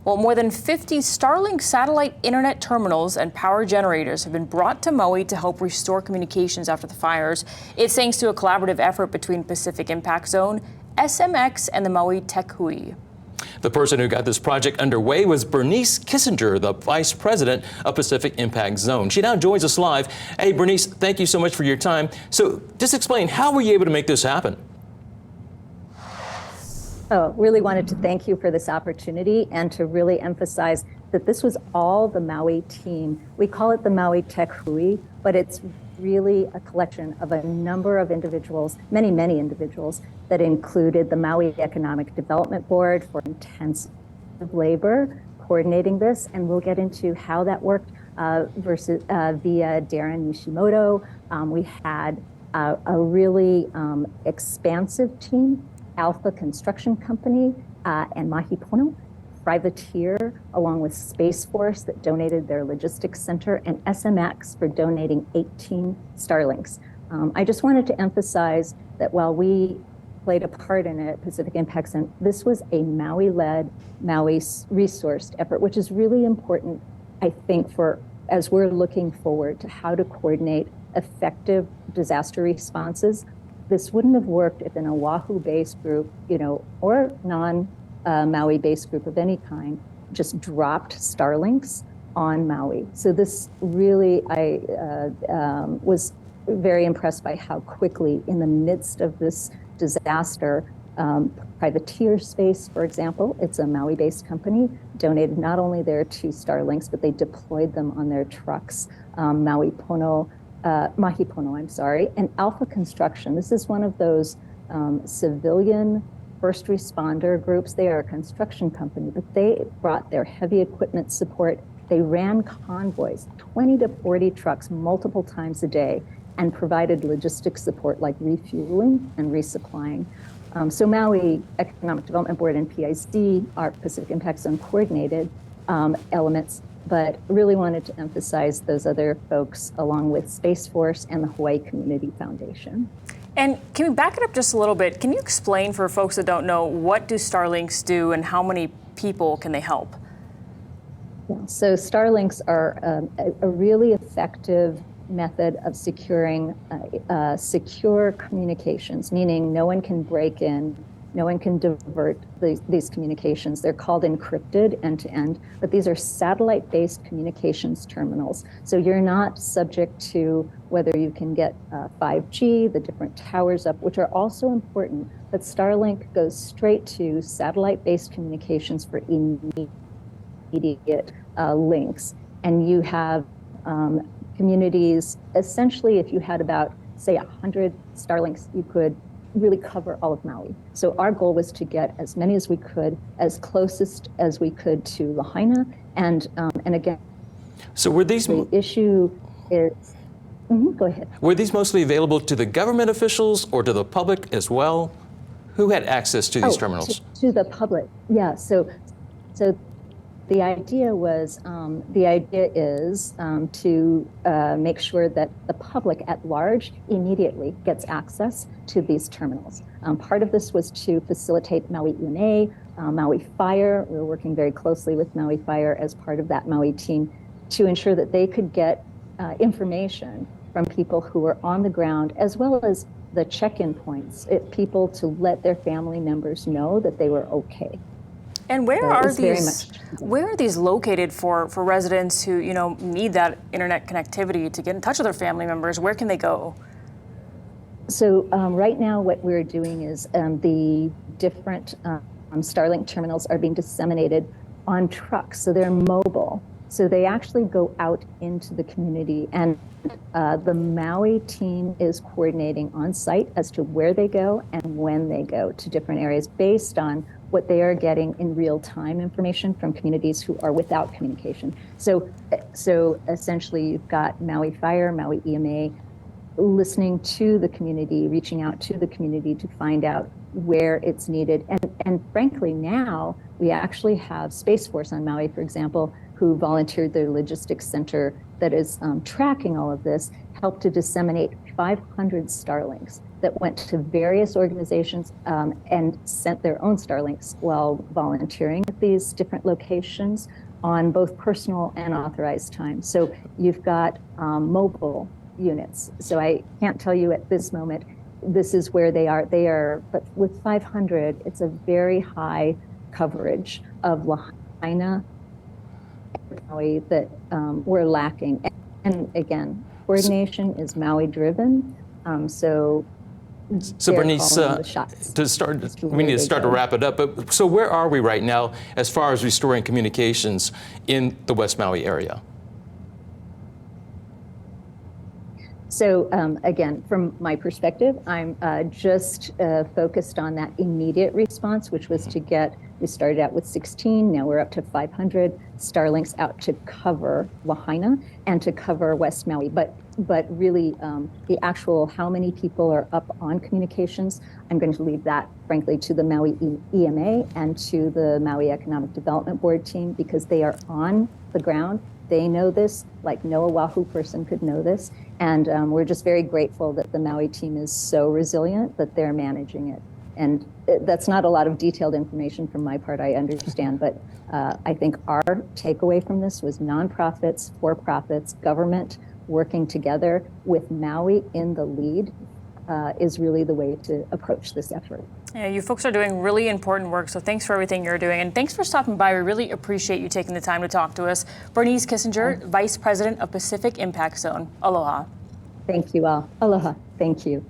Well, more than 50 Starlink satellite internet terminals and power generators have been brought to Maui to help restore communications after the fires. It's thanks to a collaborative effort between Pacific Impact Zone, SMX, and the Maui Tech Hui. The person who got this project underway was Bernice Kissinger, the Vice President of Pacific Impact Zone. She now joins us live. Hey, Bernice, thank you so much for your time. So just explain, how were you able to make this happen? Oh, really wanted to thank you for this opportunity and to really emphasize that this was all the Maui team. We call it the Maui Tech Hui, but it's really a collection of a number of individuals, many individuals, that included the Maui Economic Development Board for intensive labor coordinating this, and we'll get into how that worked via Darren Nishimoto. We had a really expansive team, Alpha Construction Company and Mahi Pono, Privateer, along with Space Force that donated their logistics center, and SMX for donating 18 Starlinks. I just wanted to emphasize that while we played a part in it, Pacific Impact Zone, this was a Maui-led, Maui-resourced effort, which is really important, I think, for as we're looking forward to how to coordinate effective disaster responses. This wouldn't have worked if an Oahu-based group, or non-Maui-based group of any kind, just dropped Starlinks on Maui. So this really, I was very impressed by how quickly, in the midst of this disaster, Privateer Space, for example, it's a Maui-based company, donated not only their 2 Starlinks, but they deployed them on their trucks. Mahi Pono, and Alpha Construction. This is one of those civilian first responder groups. They are a construction company, but they brought their heavy equipment support. They ran convoys, 20 to 40 trucks multiple times a day, and provided logistics support like refueling and resupplying. So Maui Economic Development Board and PIC, our Pacific Impact Zone coordinated elements, but really wanted to emphasize those other folks along with Space Force and the Hawaii Community Foundation. And can we back it up just a little bit? Can you explain for folks that don't know, what do Starlinks do and how many people can they help? Yeah, so Starlinks are a really effective method of securing secure communications, meaning no one can break in, no one can divert these communications. They're called encrypted end-to-end, but these are satellite-based communications terminals. So you're not subject to whether you can get 5G, the different towers up, which are also important, but Starlink goes straight to satellite-based communications for immediate links. And you have communities, essentially, if you had about, say, 100 Starlinks, you could really cover all of Maui. So our goal was to get as many as we could, as closest as we could to Lahaina, and again. So were these? The issue is. Go ahead. Were these mostly available to the government officials or to the public as well? Who had access to these terminals? To the public, yeah. So the idea was, to make sure that the public at large immediately gets access to these terminals. Part of this was to facilitate Maui EMA, Maui Fire. We were working very closely with Maui Fire as part of that Maui team to ensure that they could get information from people who were on the ground, as well as the check-in points, people to let their family members know that they were okay. And where are these located for residents who need that internet connectivity to get in touch with their family members? Where can they go? So right now what we're doing is the different Starlink terminals are being disseminated on trucks, so they're mobile. So they actually go out into the community, and the Maui team is coordinating on site as to where they go and when they go to different areas based on what they are getting in real-time information from communities who are without communication. So essentially you've got Maui Fire, Maui EMA, listening to the community, reaching out to the community to find out where it's needed. And frankly, now we actually have Space Force on Maui, for example, who volunteered their logistics center that is tracking all of this, helped to disseminate 500 Starlinks that went to various organizations and sent their own Starlinks while volunteering at these different locations on both personal and authorized time. So you've got mobile units. So I can't tell you at this moment, this is where they are. But with 500, it's a very high coverage of Lahaina Maui that we're lacking. And again, coordination is Maui driven. So Bernice, to start, we need to start to wrap it up. But so where are we right now as far as restoring communications in the West Maui area? So again, from my perspective, I'm just focused on that immediate response, which was to get, we started out with 16, now we're up to 500 Starlinks out to cover Lahaina and to cover West Maui. But really, the actual how many people are up on communications, I'm going to leave that, frankly, to the Maui EMA and to the Maui Economic Development Board team, because they are on the ground. They know this like no Oahu person could know this. And we're just very grateful that the Maui team is so resilient that they're managing it. And that's not a lot of detailed information from my part, I understand, but I think our takeaway from this was nonprofits, for-profits, government working together with Maui in the lead is really the way to approach this effort. Yeah, you folks are doing really important work, so thanks for everything you're doing. And thanks for stopping by. We really appreciate you taking the time to talk to us. Bernice Kissinger, Vice President of Pacific Impact Zone. Aloha. Thank you all. Aloha. Thank you.